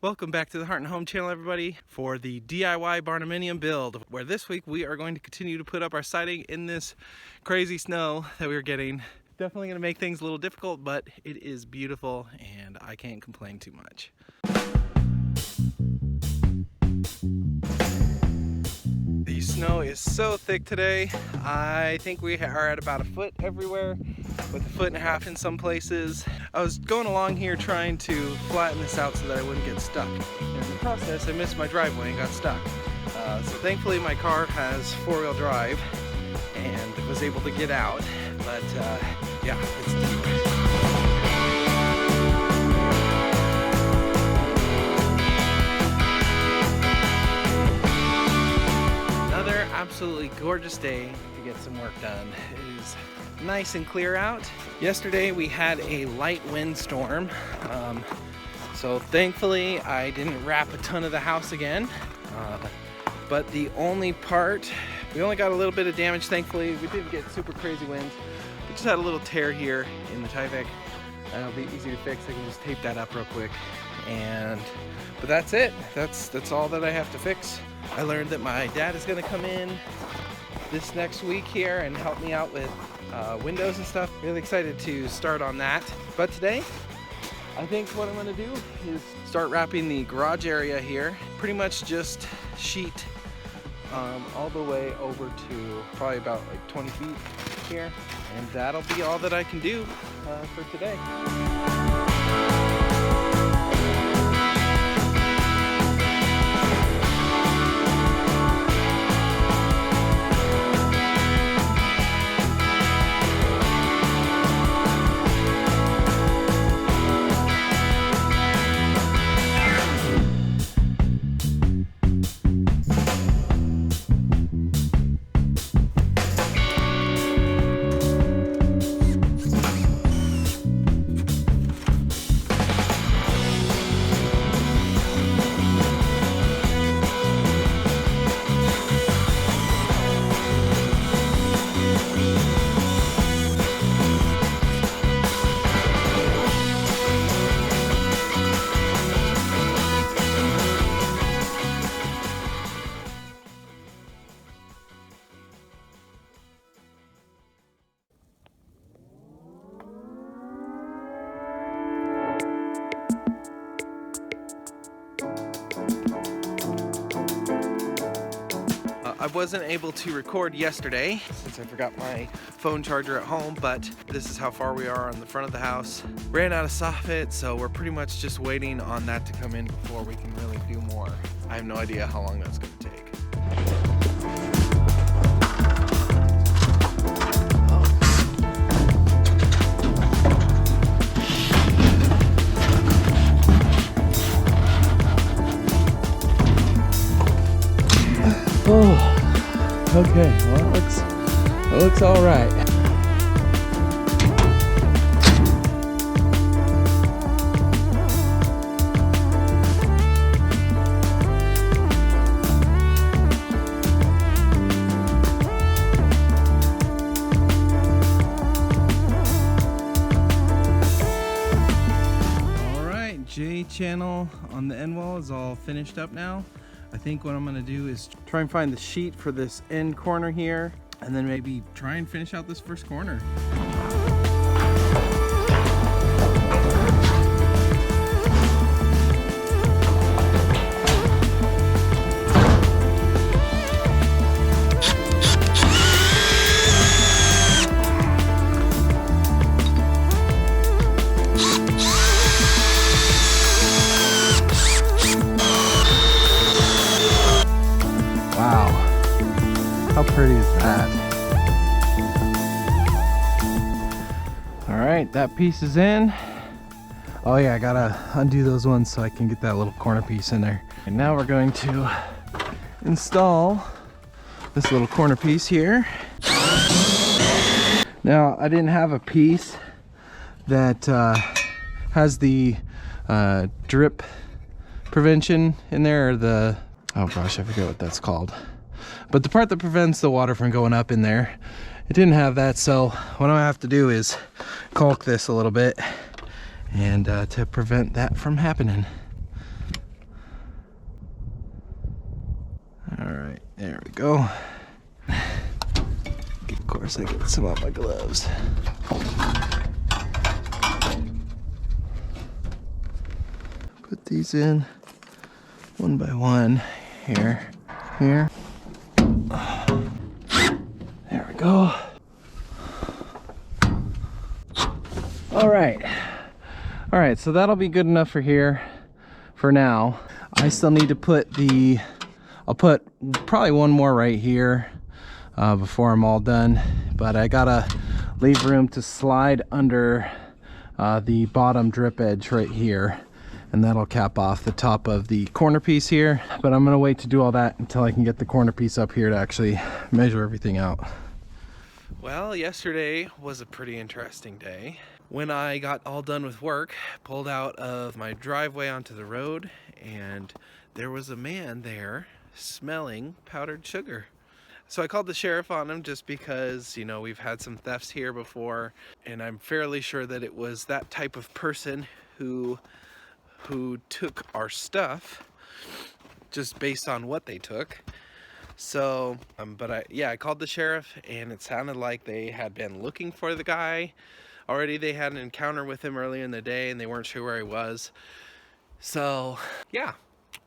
Welcome back to the Heart and Home channel, everybody, for the DIY Barndominium build, where this week we are going to continue to put up our siding in this crazy snow that we are getting. Definitely going to make things a little difficult, but it is beautiful and I can't complain too much. The snow is so thick today. I think we are at about a foot everywhere, with a foot and a half in some places. I was going along here trying to flatten this out so that I wouldn't get stuck. And in the process, I missed my driveway and got stuck. So thankfully my car has four-wheel drive and was able to get out. But yeah, it's deep. Another absolutely gorgeous day to get some work done. It is nice and clear out. Yesterday we had a light windstorm, so thankfully I didn't wrap a ton of the house again, but the only part, we only got a little bit of damage. Thankfully we didn't get super crazy winds. We just had a little tear here in the Tyvek. That'll be easy to fix. I can just tape that up real quick, but that's it. That's all that I have to fix. I learned that my dad is going to come in this next week here and help me out with windows and stuff. Really excited to start on that. But today, I think what I'm going to do is start wrapping the garage area here. Pretty much just sheet all the way over to probably about like 20 feet here. And that'll be all that I can do for today. I wasn't able to record yesterday since I forgot my phone charger at home, but this is how far we are on the front of the house. Ran out of soffit, so we're pretty much just waiting on that to come in before we can really do more. I have no idea how long that's going to take. Oh, okay, well it looks all right. All right, J channel on the end wall is all finished up now. I think what I'm gonna do is try and find the sheet for this end corner here, and then maybe try and finish out this first corner. How pretty is that? All right, that piece is in. Oh yeah, I gotta undo those ones so I can get that little corner piece in there. And now we're going to install this little corner piece here. Now, I didn't have a piece that has the drip prevention in there, or the, oh gosh, I forget what that's called. But the part that prevents the water from going up in there, it didn't have that, so what I have to do is caulk this a little bit and to prevent that from happening. go. Of course, I get some of my gloves. Put these in one by one. Here. There we go. All right, so that'll be good enough for here for now. I still need to put I'll put probably one more right here before I'm all done, but I gotta leave room to slide under the bottom drip edge right here, and that'll cap off the top of the corner piece here. But I'm gonna wait to do all that until I can get the corner piece up here to actually measure everything out. Well, yesterday was a pretty interesting day. When I got all done with work, pulled out of my driveway onto the road, and there was a man there smelling powdered sugar. So I called the sheriff on him just because, you know, we've had some thefts here before, and I'm fairly sure that it was that type of person who took our stuff just based on what they took. So, I called the sheriff, and it sounded like they had been looking for the guy. Already they had an encounter with him earlier in the day, and they weren't sure where he was. So, yeah,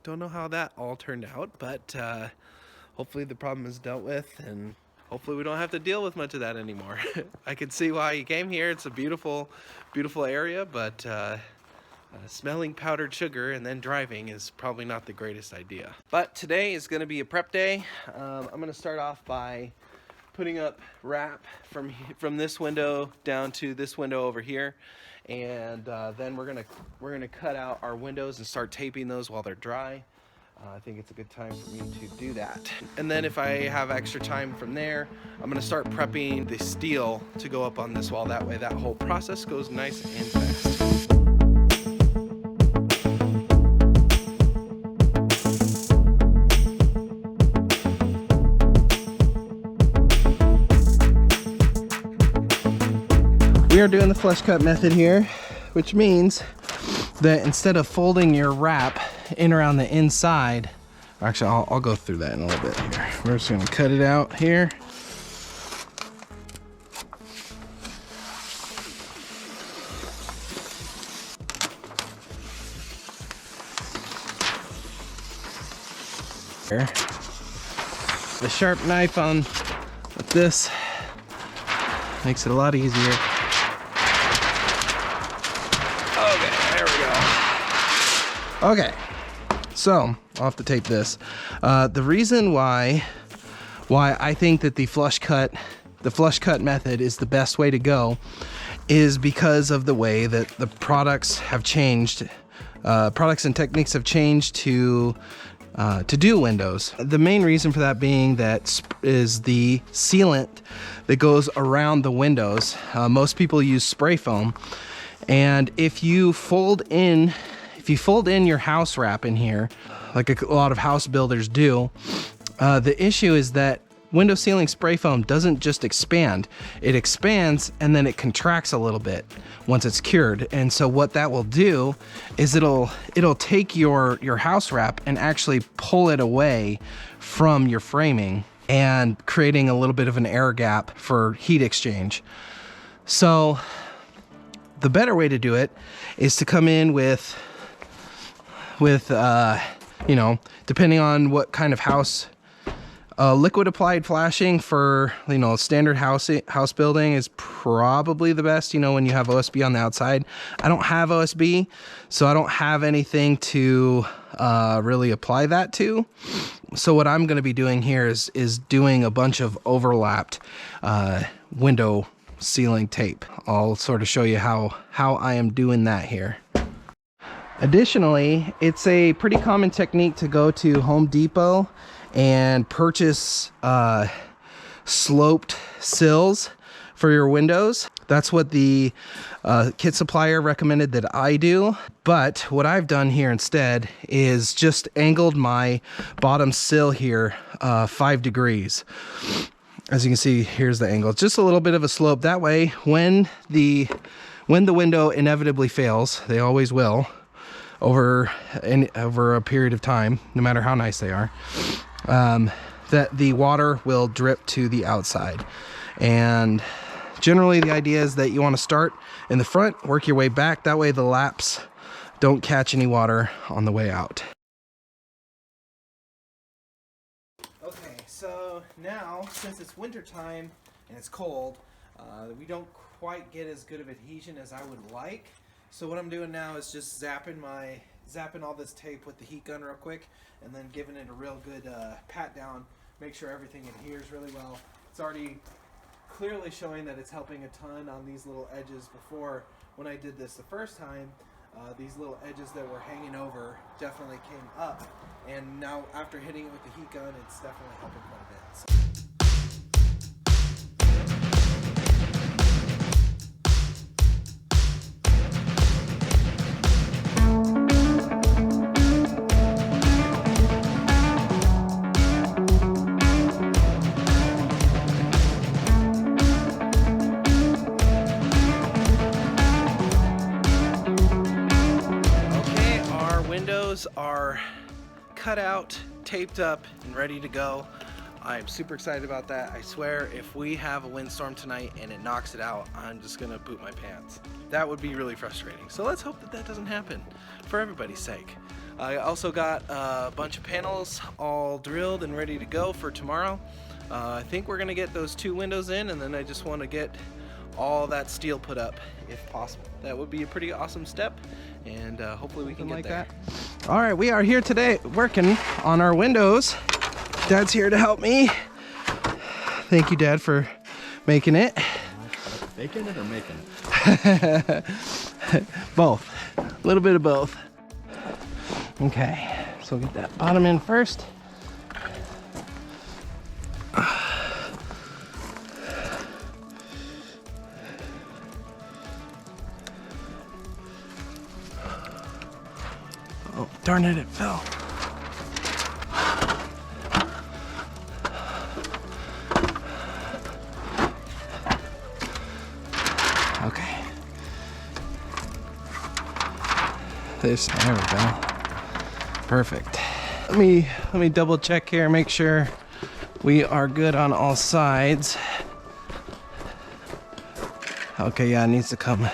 don't know how that all turned out, but hopefully the problem is dealt with, and hopefully we don't have to deal with much of that anymore. I can see why he came here. It's a beautiful, beautiful area, but smelling powdered sugar and then driving is probably not the greatest idea. But today is going to be a prep day. I'm going to start off by putting up wrap from this window down to this window over here, and then we're gonna cut out our windows and start taping those while they're dry. I think it's a good time for me to do that. And then if I have extra time from there, I'm gonna start prepping the steel to go up on this wall. That way that whole process goes nice and fast. We are doing the flush cut method here, which means that instead of folding your wrap in around the inside, actually I'll go through that in a little bit here. We're just gonna cut it out here. The sharp knife on with this makes it a lot easier. Okay, so I'll have to tape this. The reason why I think that the flush cut method is the best way to go is because of the way that the products have changed. Products and techniques have changed to do windows. The main reason for that being that is the sealant that goes around the windows. Most people use spray foam, and if you fold in your house wrap in here, like a lot of house builders do, the issue is that window sealing spray foam doesn't just expand. It expands and then it contracts a little bit once it's cured. And so what that will do is it'll take your house wrap and actually pull it away from your framing, and creating a little bit of an air gap for heat exchange. So the better way to do it is to come in with you know, depending on what kind of house, liquid applied flashing for, you know, standard house building is probably the best, you know, when you have OSB on the outside. I don't have OSB, so I don't have anything to really apply that to. So what I'm going to be doing here is doing a bunch of overlapped window sealing tape. I'll sort of show you how I am doing that here. Additionally, it's a pretty common technique to go to Home Depot and purchase sloped sills for your windows. That's what the kit supplier recommended that I do. But what I've done here instead is just angled my bottom sill here 5 degrees. As you can see, here's the angle. It's just a little bit of a slope. That way, when the window inevitably fails, they always will, over a period of time, no matter how nice they are, then that the water will drip to the outside. And generally the idea is that you want to start in the front, work your way back. That way the laps don't catch any water on the way out. Okay, so now since it's winter time and it's cold, we don't quite get as good of adhesion as I would like. So what I'm doing now is just zapping all this tape with the heat gun real quick, and then giving it a real good pat down, make sure everything adheres really well. It's already clearly showing that it's helping a ton on these little edges. Before, when I did this the first time, these little edges that were hanging over definitely came up, and now after hitting it with the heat gun, it's definitely helping quite a bit. So. Are cut out, taped up, and ready to go. I'm super excited about that. I swear if we have a windstorm tonight and it knocks it out, I'm just gonna poop my pants. That would be really frustrating. So let's hope that that doesn't happen for everybody's sake. I also got a bunch of panels all drilled and ready to go for tomorrow. I think we're gonna get those 2 windows in, and then I just want to get all that steel put up if possible. That would be a pretty awesome step, and hopefully we can get there. All right, we are here today working on our windows. Dad's here to help me. Thank you, Dad, for making it. Making it or making it? Both. A little bit of both. Okay, so we'll get that bottom in first. Oh, darn it, it fell. Okay. There we go. Perfect. Let me double check here, make sure we are good on all sides. Okay, yeah, it needs to come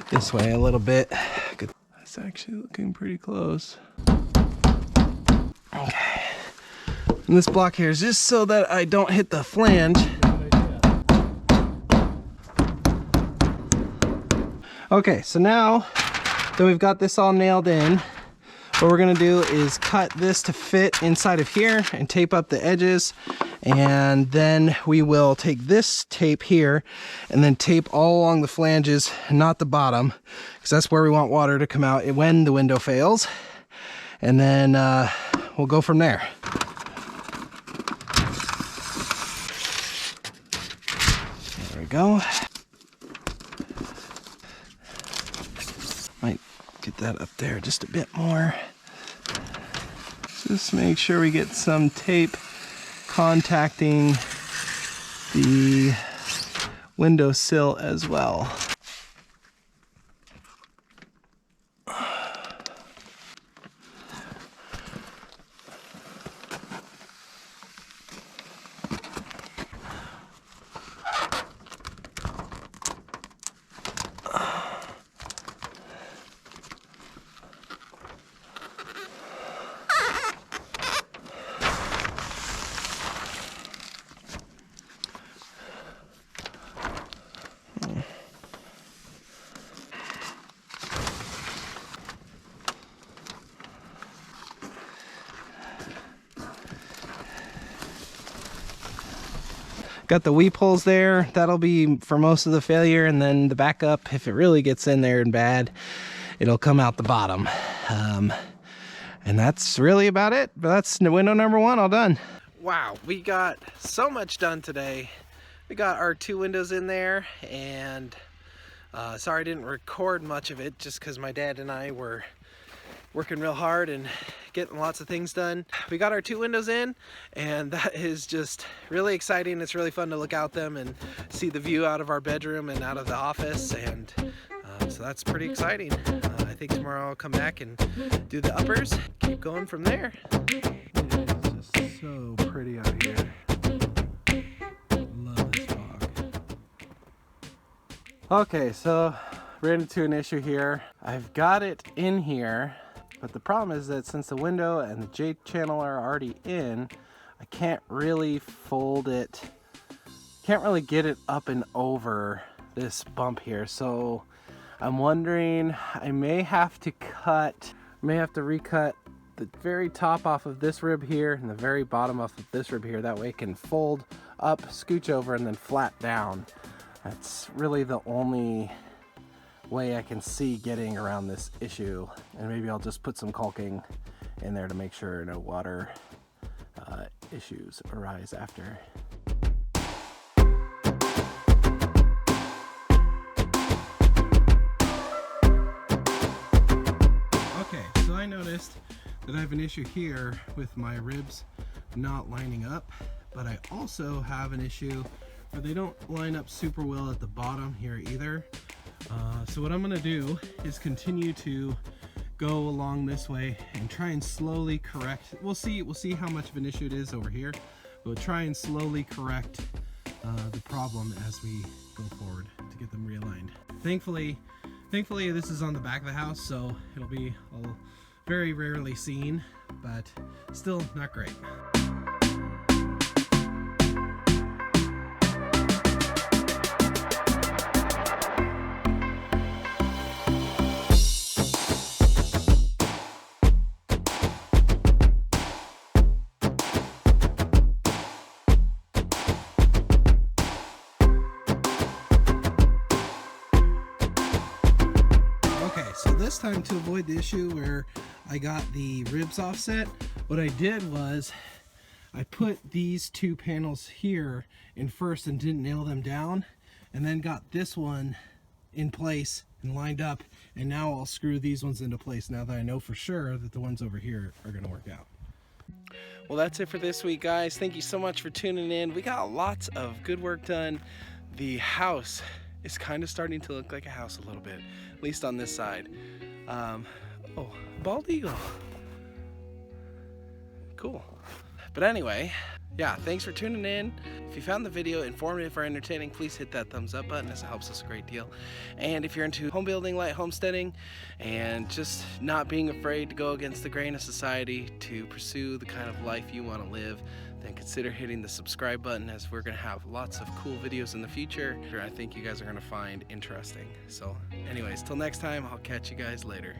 this way a little bit. Good. It's actually looking pretty close. Okay. And this block here is just so that I don't hit the flange. Okay, so now that we've got this all nailed in, what we're gonna do is cut this to fit inside of here and tape up the edges. And then we will take this tape here and then tape all along the flanges, not the bottom, because that's where we want water to come out when the window fails. And then we'll go from there. There we go. Might get that up there just a bit more. Just make sure we get some tape contacting the windowsill as well. Got the weep holes there. That'll be for most of the failure, and then the backup, if it really gets in there and bad, it'll come out the bottom. And that's really about it. But that's window number 1 all done. Wow, we got so much done today. We got our 2 windows in there, and sorry I didn't record much of it just because my dad and I were working real hard and getting lots of things done. We got our 2 windows in, and that is just really exciting. It's really fun to look out them and see the view out of our bedroom and out of the office, and so that's pretty exciting. I think tomorrow I'll come back and do the uppers, keep going from there. is so pretty out here. Love this fog. Okay, so ran into an issue here. I've got it in here, but the problem is that since the window and the J channel are already in, I can't really fold it, can't really get it up and over this bump here. So I'm wondering, I may have to recut the very top off of this rib here and the very bottom off of this rib here. That way it can fold up, scooch over, and then flat down. That's really the only way I can see getting around this issue. And maybe I'll just put some caulking in there to make sure no water issues arise after. Okay, so I noticed that I have an issue here with my ribs not lining up, but I also have an issue where they don't line up super well at the bottom here either. So what I'm gonna do is continue to go along this way and try and slowly correct. We'll see how much of an issue it is over here. We'll try and slowly correct the problem as we go forward to get them realigned. Thankfully this is on the back of the house, so it'll be very rarely seen, but still not great. So this time, to avoid the issue where I got the ribs offset, what I did was I put these two panels here in first and didn't nail them down, and then got this one in place and lined up, and now I'll screw these ones into place now that I know for sure that the ones over here are going to work out. Well, that's it for this week, guys. Thank you so much for tuning in. We got lots of good work done. The house is kind of starting to look like a house a little bit, at least on this side. Oh, bald eagle. Cool. But anyway, yeah, thanks for tuning in. If you found the video informative or entertaining, please hit that thumbs up button, as it helps us a great deal. And if you're into home building, light homesteading, and just not being afraid to go against the grain of society to pursue the kind of life you want to live, then consider hitting the subscribe button, as we're going to have lots of cool videos in the future I think you guys are going to find interesting. So anyways, till next time, I'll catch you guys later.